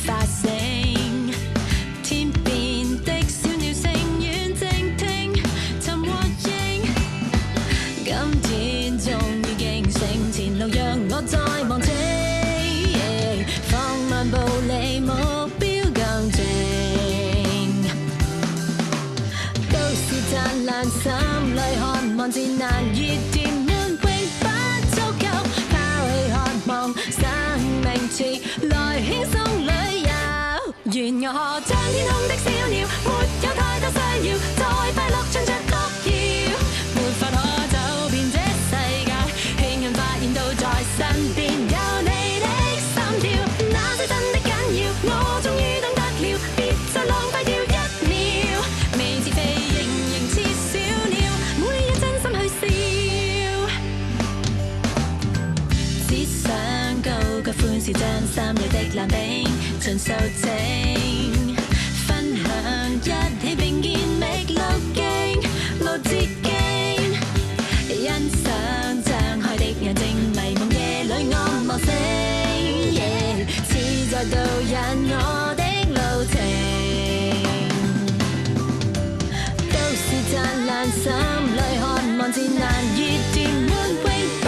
發聲。天邊的小鳥聲遠靜聽，尋獲應。今天終於驚醒，前路讓我再望清。放慢步離目標更正。都市燦爛，心裏渴望自難熱甜滿，永不足夠。拋棄渴望，生命詞來輕鬆旅遊。願我可將天空的小鳥，沒有太多需要，再快樂唱着歌謠，沒法可走遍這世界，慶幸發現到在身邊有你的心跳，那些真的緊要，我終於懂得了，別再浪費掉一秒，未自肥仍似小鳥，每日真心去笑，只想高舉歡笑，將心裏的藍冰盡掃淨，分享一起並肩覓路徑，無捷徑，欣賞張開的眼睛，迷夢夜裏我望星，似在導引我的路程。都市燦爛，心裏渴望自難熱甜滿，永不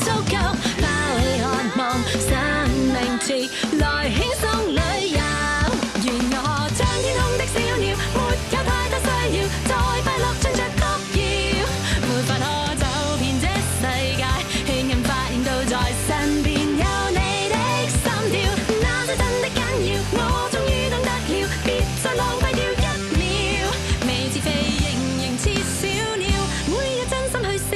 足夠，拋棄渴望，生命詞來輕鬆旅遊。願我可將天空的小鳥，沒有太多需要，再快樂唱着歌謠，沒法可走遍這世界，慶幸發現到在身邊有你的心跳，那些真的緊要，我終於懂得了，別再浪費掉一秒，未自肥仍似小鳥，每日真心去笑。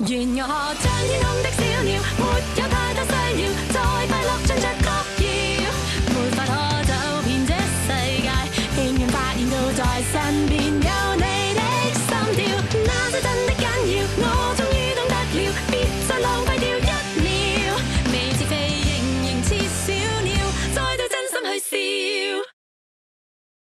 願我可將天空的小鳥，沒有太多需要，再快樂唱着歌謠，沒法可走遍這世界，慶幸發現到在身邊有你的心跳，那些真的緊要，我